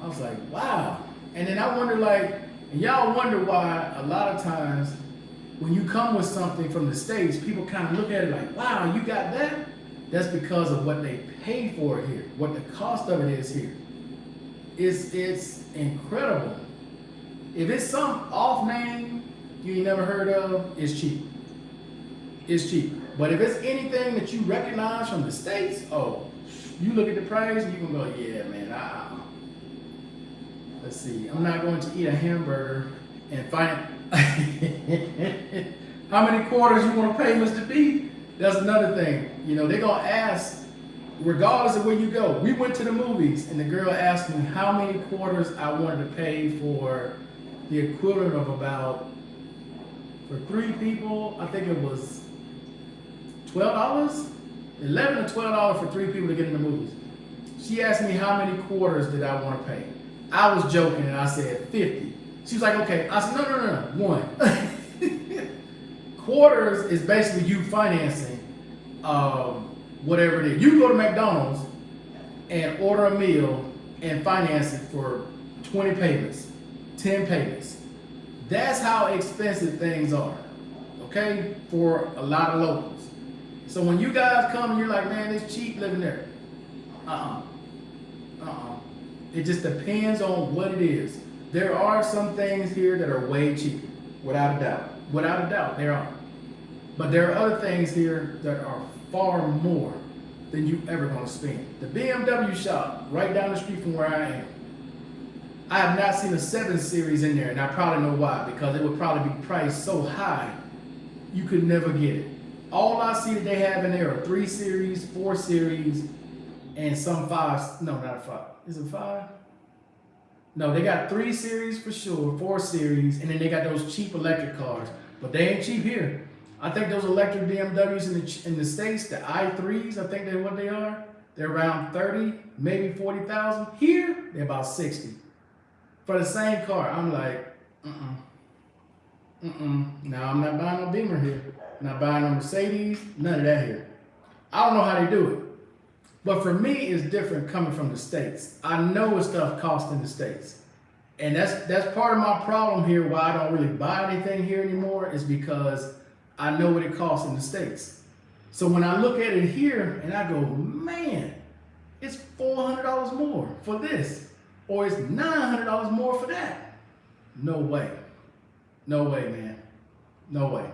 I was like, wow. And then I wonder, like, and y'all wonder why a lot of times when you come with something from the States, people kind of look at it like, wow, you got that? That's because of what they pay for it here, what the cost of it is here. It's incredible. If it's some off name you ain't never heard of, it's cheap. It's cheap. But if it's anything that you recognize from the States, oh, you look at the price and you can go, yeah, man, let's see, I'm not going to eat a hamburger and find how many quarters you want to pay, Mr. B? That's another thing. You know, they're going to ask, regardless of where you go. We went to the movies and the girl asked me how many quarters I wanted to pay for the equivalent of about, for 3 people, I think it was $12, $11 to $12 for 3 people to get in the movies. She asked me how many quarters did I want to pay. I was joking and I said 50. She was like, okay. I said, no, 1. Quarters is basically you financing whatever it is. You can go to McDonald's and order a meal and finance it for 20 payments, 10 payments. That's how expensive things are, okay, for a lot of locals. So when you guys come and you're like, man, it's cheap living there. It just depends on what it is. There are some things here that are way cheaper, without a doubt. Without a doubt, there are. But there are other things here that are far more than you ever gonna spend. The BMW shop right down the street from where I am, I have not seen a 7 Series in there, and I probably know why, because it would probably be priced so high, you could never get it. All I see that they have in there are 3 Series, 4 Series, and some 5, no, not 5. Is it 5? No, they got 3 Series for sure, 4 Series, and then they got those cheap electric cars. But they ain't cheap here. I think those electric BMWs in the States, the i3s, I think they're what they are. They're around 30, maybe 40,000. Here, they're about 60. For the same car, I'm like, no, I'm not buying no Beamer here. I'm not buying no Mercedes, none of that here. I don't know how they do it. But for me, it's different coming from the States. I know what stuff costs in the States. And that's part of my problem here, why I don't really buy anything here anymore, is because I know what it costs in the States. So when I look at it here and I go, man, it's $400 more for this, or it's $900 more for that. No way. No way, man. No way.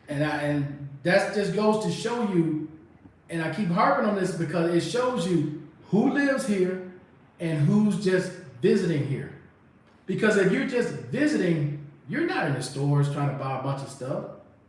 And that just goes to show you, and I keep harping on this because it shows you who lives here and who's just visiting here. Because if you're just visiting, you're not in the stores trying to buy a bunch of stuff.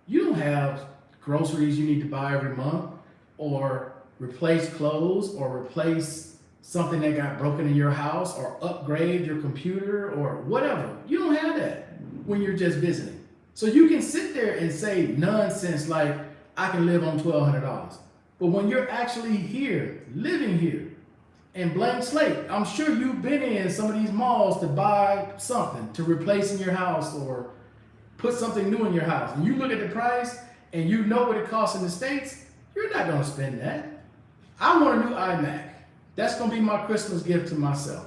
You don't have groceries you need to buy every month, or replace clothes, or replace something that got broken in your house, or upgrade your computer, or whatever. You don't have that when you're just visiting. So you can sit there and say nonsense like, I can live on $1,200. But when you're actually here, living here, and blank slate, I'm sure you've been in some of these malls to buy something to replace in your house or put something new in your house. And you look at the price and you know what it costs in the States, you're not gonna spend that. I want a new iMac. That's gonna be my Christmas gift to myself,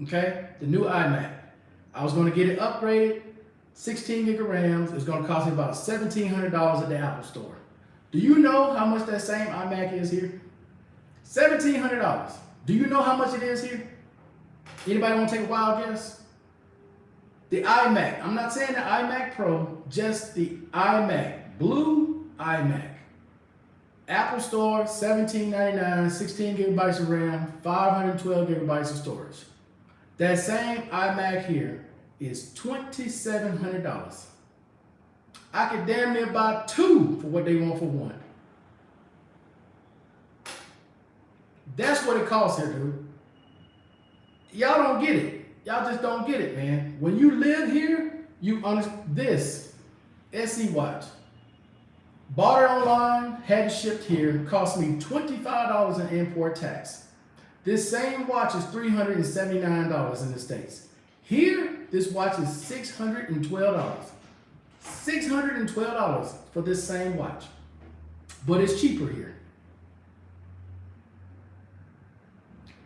okay? The new iMac. I was gonna get it upgraded, 16 gig of RAM. It's gonna cost me about $1,700 at the Apple store. Do you know how much that same iMac is here? $1,700. Do you know how much it is here? Anybody want to take a wild guess? The iMac. I'm not saying the iMac Pro, just the iMac. Blue iMac. Apple Store, $17.99, 16 gigabytes of RAM, 512 gigabytes of storage. That same iMac here is $2,700. I could damn near buy two for what they want for one. That's what it costs here, dude. Y'all don't get it. Y'all just don't get it, man. When you live here, you understand this SE watch. Bought it online, had it shipped here, cost me $25 in import tax. This same watch is $379 in the States. Here, this watch is $612. $612 for this same watch. But it's cheaper here.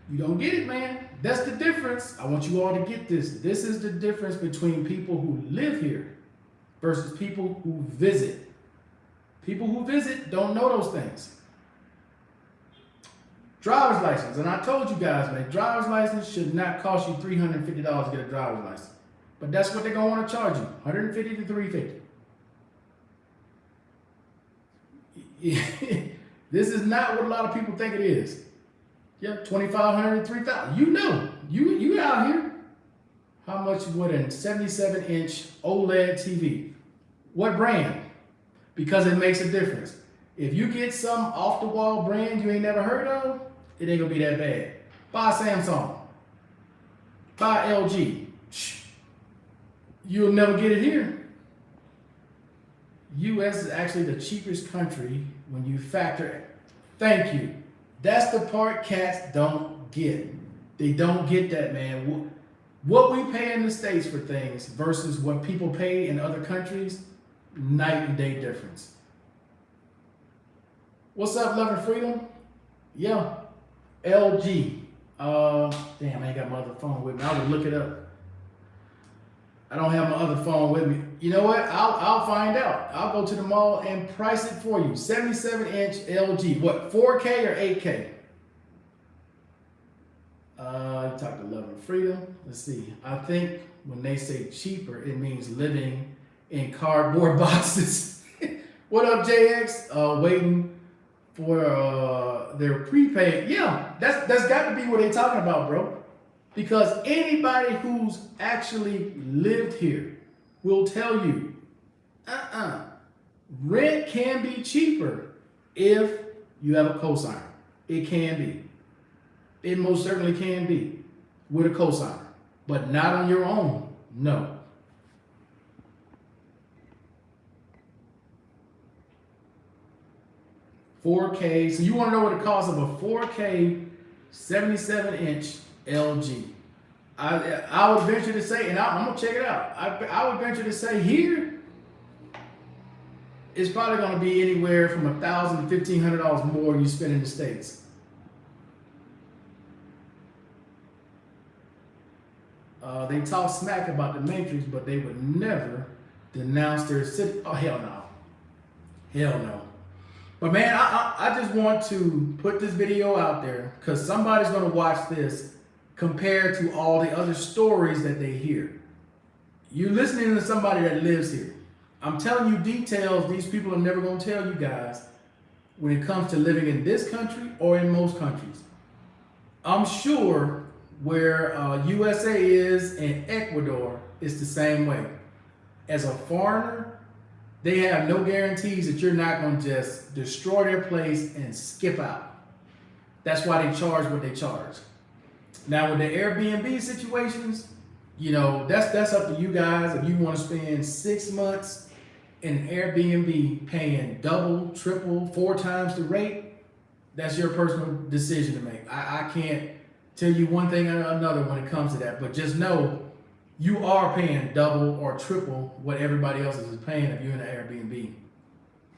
You don't get it, man. That's the difference. I want you all to get this. This is the difference between people who live here versus people who visit. People who visit don't know those things. Driver's license, and I told you guys, man, driver's license should not cost you $350 to get a driver's license. But that's what they're gonna want to charge you, $150 to $350. This is not what a lot of people think it is. Yeah, $2,500 to $3,000. You know, you out here. How much would a 77-inch OLED TV? What brand? Because it makes a difference. If you get some off-the-wall brand you ain't never heard of, it ain't gonna be that bad. Buy Samsung. Buy LG. You'll never get it here. US is actually the cheapest country when you factor it. Thank you. That's the part cats don't get. They don't get that, man. What we pay in the States for things versus what people pay in other countries, night and day difference. What's up, Love and Freedom? Yeah, LG. Damn, I ain't got my other phone with me. I would look it up. I don't have my other phone with me. You know what? I'll find out. I'll go to the mall and price it for you. 77-inch LG. What, 4K or 8K? Talk to Love and Freedom. Let's see. I think when they say cheaper, it means living in cardboard boxes. What up, JX? Waiting for their prepaid. Yeah, that's got to be what they're talking about, bro. Because anybody who's actually lived here will tell you, rent can be cheaper if you have a cosigner. It can be. It most certainly can be with a cosigner, but not on your own. No. $4K. So you want to know what the cost of a 4K 77-inch LG. I would venture to say, and I'm gonna check it out. I would venture to say here, it's probably gonna be anywhere from $1,000 to $1,500 more you spend in the States. They talk smack about the Matrix, but they would never denounce their city. Oh, hell no. Hell no. But man, I just want to put this video out there because somebody's gonna watch this compared to all the other stories that they hear. You're listening to somebody that lives here. I'm telling you details these people are never gonna tell you guys when it comes to living in this country or in most countries. I'm sure where USA is and Ecuador is the same way. As a foreigner, they have no guarantees that you're not gonna just destroy their place and skip out. That's why they charge what they charge. Now with the Airbnb situations, you know, that's up to you guys. If you want to spend 6 months in Airbnb paying double, triple, 4 times the rate, that's your personal decision to make. I can't tell you one thing or another when it comes to that, but just know you are paying double or triple what everybody else is paying if you're in an Airbnb.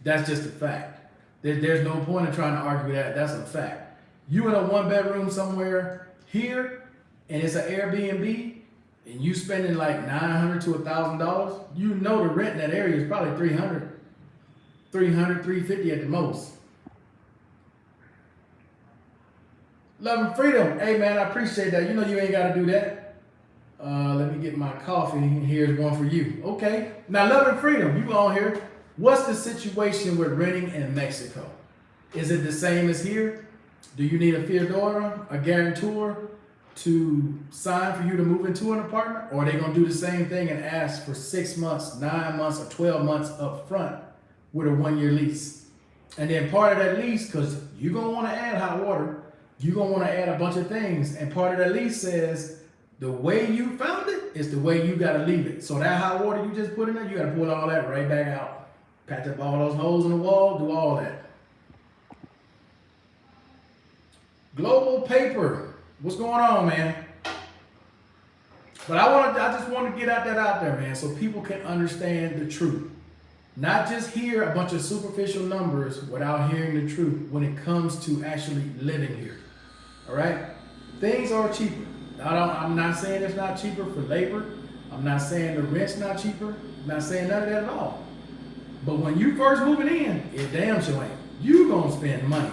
That's just a fact. There's no point in trying to argue that. That's a fact. You in a 1-bedroom somewhere here, and it's an Airbnb, and you spending like $900 to $1,000, you know the rent in that area is probably $300, $350 at the most. Love and Freedom. Hey man, I appreciate that. You know you ain't got to do that. Let me get my coffee, and here's one for you. Okay. Now, Love and Freedom, you on here. What's the situation with renting in Mexico? Is it the same as here? Do you need a fiadora, a guarantor, to sign for you to move into an apartment? Or are they gonna do the same thing and ask for 6 months, 9 months, or 12 months up front with a 1-year lease? And then part of that lease, because you're gonna wanna add hot water, you're gonna wanna add a bunch of things. And part of that lease says, the way you found it is the way you gotta leave it. So that hot water you just put in there, you gotta pull all that right back out. Patch up all those holes in the wall, do all that. Global paper. What's going on, man? But I just want to get that out there, man, so people can understand the truth. Not just hear a bunch of superficial numbers without hearing the truth when it comes to actually living here. All right? Things are cheaper. I'm not saying it's not cheaper for labor. I'm not saying the rent's not cheaper. I'm not saying none of that at all. But when you first moving in, it damn sure ain't. You gonna spend money.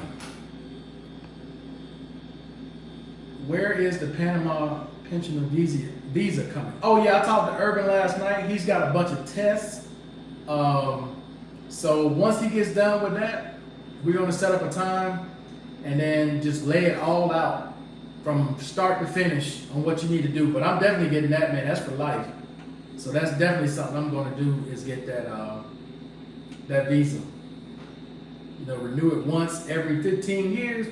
Where is the Panama pensioner visa coming? Oh yeah, I talked to Urban last night. He's got a bunch of tests. So once he gets done with that, we're gonna set up a time and then just lay it all out from start to finish on what you need to do. But I'm definitely getting that, man. That's for life. So that's definitely something I'm gonna do, is get that visa. You know, renew it once every 15 years,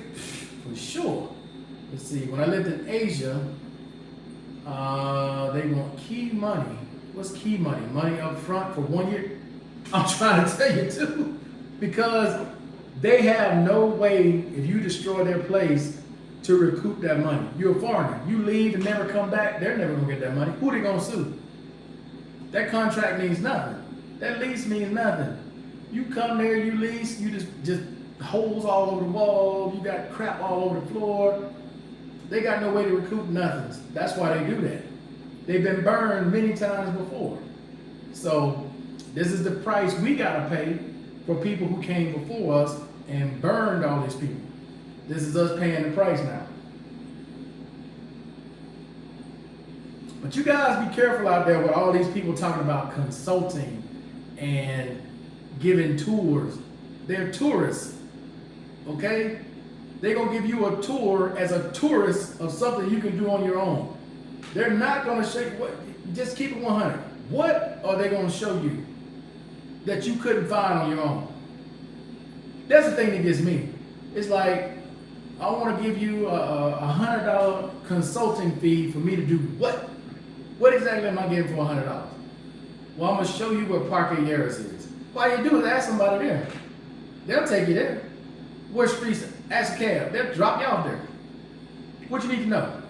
for sure. Let's see, when I lived in Asia, they want key money. What's key money? Money up front for 1 year? I'm trying to tell you too, because they have no way, if you destroy their place, to recoup that money. You're a foreigner. You leave and never come back, they're never gonna get that money. Who they gonna sue? That contract means nothing. That lease means nothing. You come there, you lease, you just holes all over the wall, you got crap all over the floor. They got no way to recoup nothing. That's why they do that. They've been burned many times before. So this is the price we gotta pay for people who came before us and burned all these people. This is us paying the price now. But you guys be careful out there with all these people talking about consulting and giving tours. They're tourists, okay? They're gonna give you a tour as a tourist of something you can do on your own. They're not gonna show you what, just keep it 100. What are they gonna show you that you couldn't find on your own? That's the thing that gets me. It's like, I wanna give you a $100 consulting fee for me to do what? What exactly am I getting for $100? Well, I'm gonna show you where Parque Yaris is. All you do is ask somebody there. They'll take you there. Where streets? Ask a cab. They'll drop you off there. What you need to know?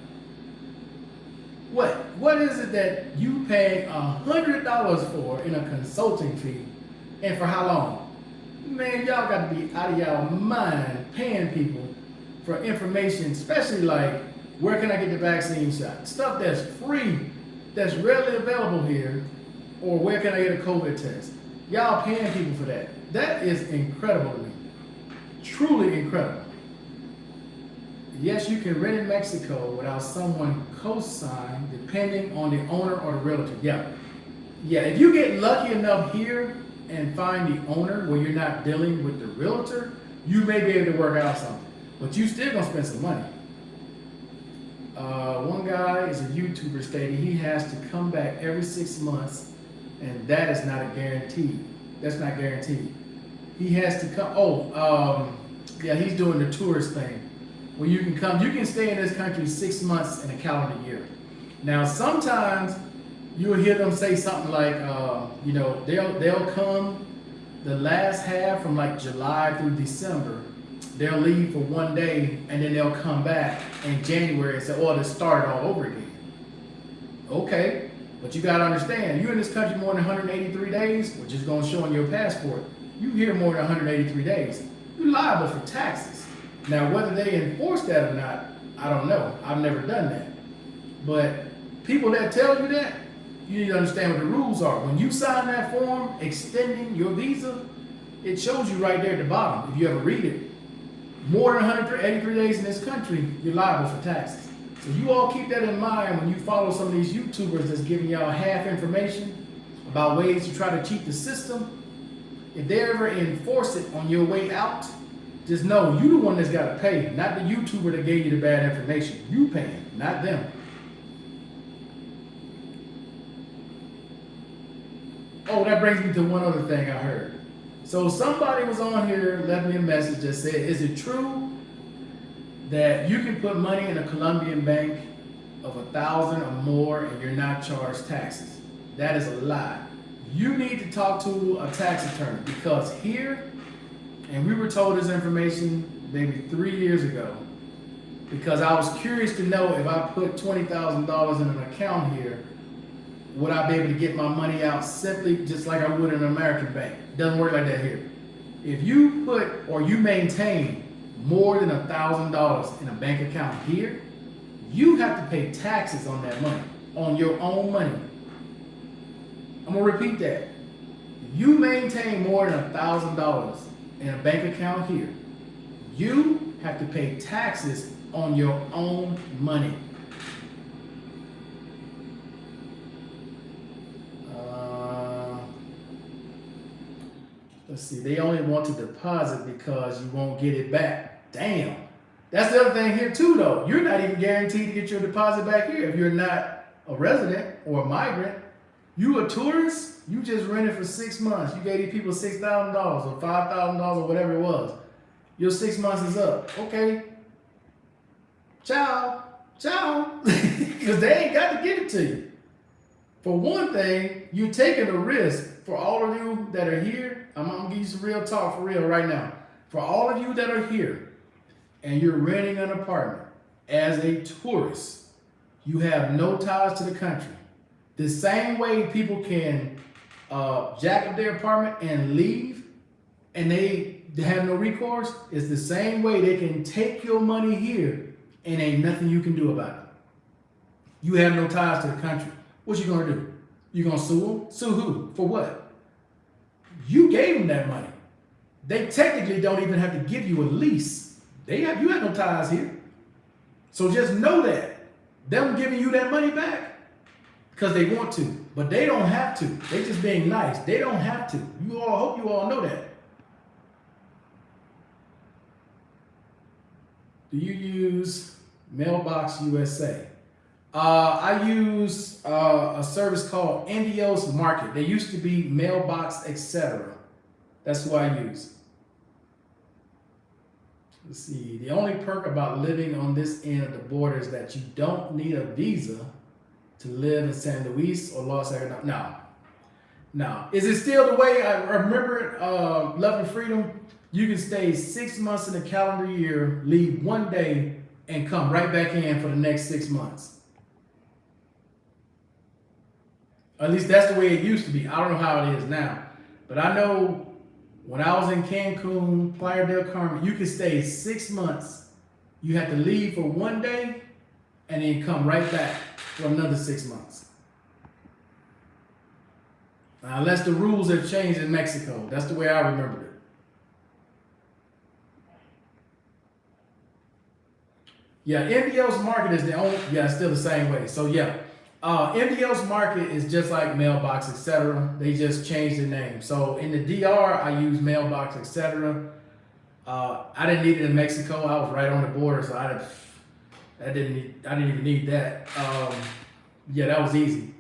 What is it that you pay $100 for in a consulting fee, and for how long? Man, y'all got to be out of y'all mind paying people for information, especially like, where can I get the vaccine shot? Stuff that's free, that's readily available here, or where can I get a COVID test? Y'all paying people for that. That is incredible to me. Truly incredible. Yes, you can rent in Mexico without someone co-sign, depending on the owner or the realtor. Yeah, if you get lucky enough here and find the owner where you're not dealing with the realtor, you may be able to work out something. But you still gonna spend some money. One guy is a YouTuber stating he has to come back every 6 months, and that is not a guarantee. That's not guaranteed. He has to come. Yeah, he's doing the tourist thing. When you can come, you can stay in this country 6 months in a calendar year. Now, sometimes you'll hear them say something like, you know, they'll come the last half from like July through December. They'll leave for 1 day and then they'll come back in January and say, oh, let's start all over again. Okay, but you gotta understand, you're in this country more than 183 days, which is gonna show on your passport. You here more than 183 days, you're liable for taxes. Now, whether they enforce that or not, I don't know. I've never done that. But people that tell you that, you need to understand what the rules are. When you sign that form extending your visa, it shows you right there at the bottom, if you ever read it. More than 183 days in this country, you're liable for taxes. So you all keep that in mind when you follow some of these YouTubers that's giving y'all half information about ways to try to cheat the system. If they ever enforce it on your way out, Just know you the one that's got to pay, not the YouTuber that gave you the bad information. You paying, not them. Oh, that brings me to one other thing I heard. So somebody was on here, left me a message that said, is it true that you can put money in a Colombian bank of 1,000 or more and you're not charged taxes? That is a lie. You need to talk to a tax attorney, because here, and we were told this information maybe 3 years ago, because I was curious to know if I put $20,000 in an account here, would I be able to get my money out simply just like I would in an American bank? It doesn't work like that here. If you put or you maintain more than $1,000 in a bank account here, you have to pay taxes on that money, on your own money. I'm gonna repeat that. You maintain more than $1,000 in a bank account here, you have to pay taxes on your own money. Let's see, they only want to deposit because you won't get it back. Damn. That's the other thing here too though. You're not even guaranteed to get your deposit back here if you're not a resident or a migrant. You a tourist, you just rented for 6 months. You gave these people $6,000 or $5,000 or whatever it was. Your 6 months is up. Okay. Ciao. Ciao. Because they ain't got to give it to you. For one thing, you're taking a risk. For all of you that are here, I'm going to give you some real talk for real right now. For all of you that are here and you're renting an apartment as a tourist, you have no ties to the country. The same way people can jack up their apartment and leave and they have no recourse, is the same way they can take your money here and ain't nothing you can do about it. You have no ties to the country. What you gonna do? You gonna sue them? Sue who? For what? You gave them that money. They technically don't even have to give you a lease. You have no ties here. So just know that. Them giving you that money back because they want to, but they don't have to. They just being nice. They don't have to. I hope you all know that. Do you use Mailbox USA? I use a service called Indios Market. They used to be Mailbox, etc. That's who I use. Let's see. The only perk about living on this end of the border is that you don't need a visa to live in San Luis or Los Angeles. No. Is it still the way I remember it? Love and Freedom. You can stay 6 months in a calendar year, leave one day, and come right back in for the next 6 months. At least that's the way it used to be. I don't know how it is now. But I know when I was in Cancun, Playa del Carmen, you could stay 6 months. You had to leave for one day and then come right back for another 6 months. Unless the rules have changed in Mexico. That's the way I remember it. Yeah, Indios Market is the only, it's still the same way. So yeah. Indios Market is just like Mailbox, etc. They just changed the name. So in the DR, I use Mailbox, etc. I didn't need it in Mexico. I was right on the border, so I didn't even need that. That was easy.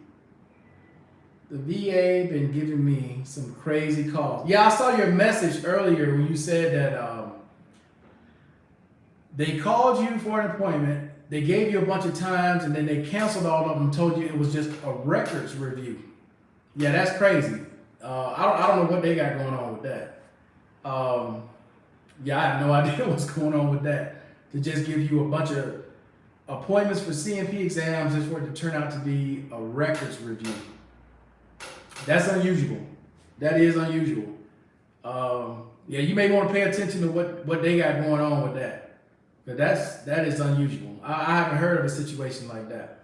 The VA been giving me some crazy calls. Yeah, I saw your message earlier when you said that they called you for an appointment. They gave you a bunch of times and then they canceled all of them and told you it was just a records review. Yeah, that's crazy. I don't know what they got going on with that. I have no idea what's going on with that. To just give you a bunch of appointments for CMP exams just for it to turn out to be a records review. That's unusual. That is unusual. You may want to pay attention to what they got going on with that. But that is unusual. I haven't heard of a situation like that.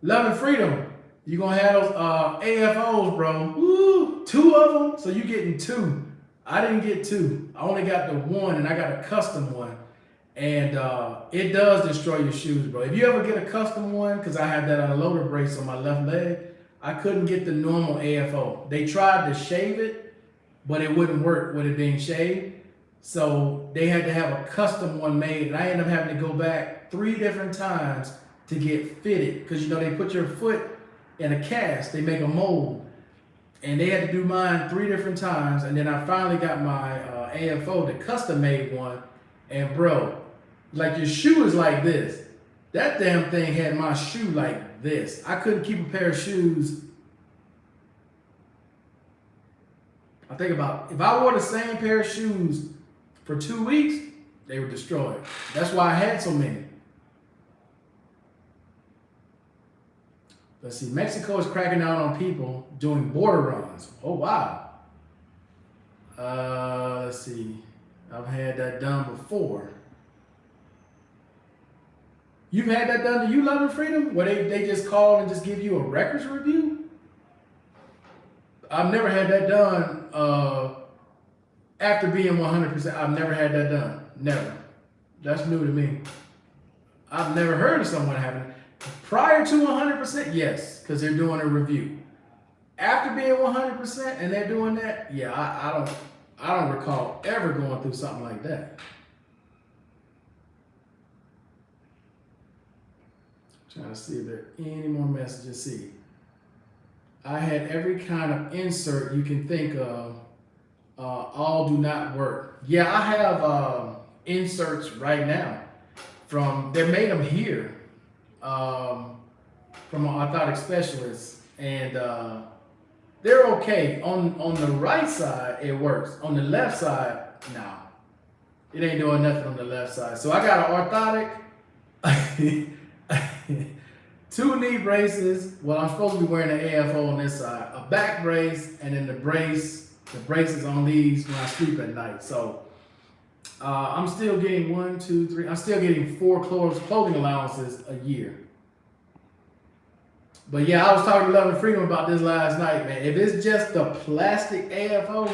Love and Freedom. You're going to have those AFOs, bro. Woo, 2 of them. So you're getting 2. I didn't get 2. I only got the 1 and I got a custom one. And it does destroy your shoes, bro. If you ever get a custom one, because I have that unloader brace on my left leg, I couldn't get the normal AFO. They tried to shave it, but it wouldn't work with it being shaved. So they had to have a custom one made, and I ended up having to go back 3 different times to get fitted, because you know they put your foot in a cast, they make a mold, and they had to do mine 3 different times, and then I finally got my AFO, the custom made one, and bro, like your shoe is like this. That damn thing had my shoe like this. I couldn't keep a pair of shoes. I think about if I wore the same pair of shoes for 2 weeks, they were destroyed. That's why I had so many. Let's see, Mexico is cracking down on people doing border runs. Oh, wow. Let's see, I've had that done before. You've had that done to you, Love and Freedom, where they just call and just give you a records review? I've never had that done after being 100%. I've never had that done. Never. That's new to me. I've never heard of someone having it. Prior to 100%, yes, because they're doing a review. After being 100% and they're doing that, yeah, I don't recall ever going through something like that. Trying to see if there are any more messages. See, I had every kind of insert you can think of. All do not work. Yeah, I have inserts right now they made them here from an orthotic specialist, and they're okay. On the right side, it works. On the left side, no. It ain't doing nothing on the left side. So I got an orthotic, 2 knee braces. Well, I'm supposed to be wearing an AFO on this side, a back brace, and then the braces on these when I sleep at night. So I'm still getting 1, 2, 3. I'm still getting 4 clothing allowances a year. But yeah, I was talking to Love and Freedom about this last night, man. If it's just the plastic AFO,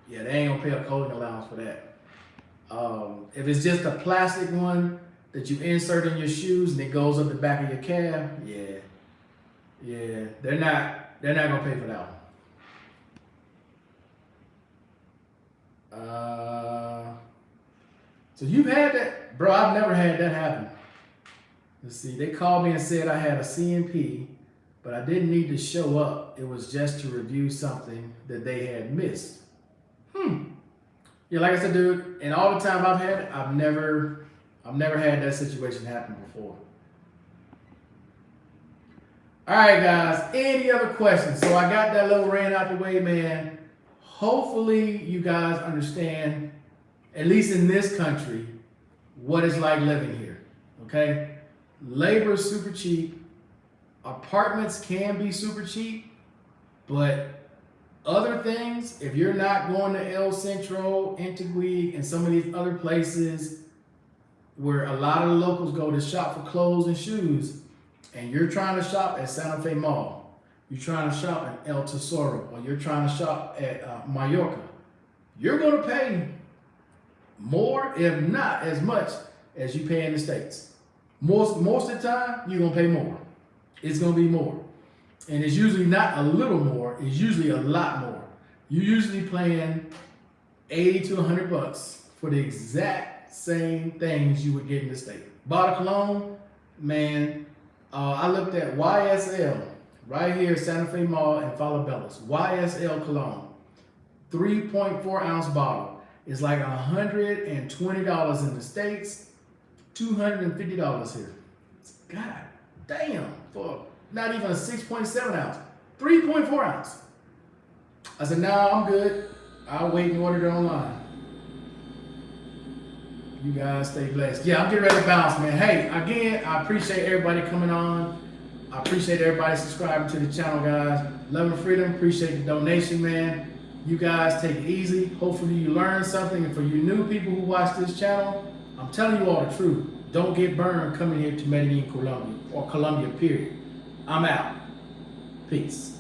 yeah, they ain't gonna pay a clothing allowance for that. If it's just a plastic one that you insert in your shoes and it goes up the back of your calf, yeah, they're not gonna pay for that one. So you've had that, bro? I've never had that happen. Let's see, they called me and said I had a CMP, but I didn't need to show up. It was just to review something that they had missed. Yeah, like I said, dude, and all the time I've had it, I've never had that situation happen before. All right, guys, any other questions? So I got that little rant out the way, man. Hopefully you guys understand, at least in this country, what it's like living here, okay? Labor is super cheap. Apartments can be super cheap, but other things, if you're not going to El Centro, Antigua, and some of these other places where a lot of the locals go to shop for clothes and shoes, and you're trying to shop at Santa Fe Mall, you're trying to shop at El Tesoro, or you're trying to shop at Mallorca, you're going to pay more, if not as much as you pay in the States. Most of the time, you're going to pay more. It's going to be more. And it's usually not a little more, it's usually a lot more. You're usually paying 80 to 100 bucks for the exact same things you would get in the state. Bought a cologne, man, I looked at YSL, right here, Santa Fe Mall and Falabellas. YSL cologne, 3.4 ounce bottle. It's like $120 in the States, $250 here. God damn, for not even a 6.7 ounce, 3.4 ounce. I said, nah, I'm good. I'll wait and order it online. You guys stay blessed. Yeah, I'm getting ready to bounce, man. Hey, again, I appreciate everybody coming on. I appreciate everybody subscribing to the channel, guys. Love and Freedom, appreciate the donation, man. You guys take it easy. Hopefully you learned something. And for you new people who watch this channel, I'm telling you all the truth. Don't get burned coming here to Medellin, Colombia, or Colombia, period. I'm out. Peace.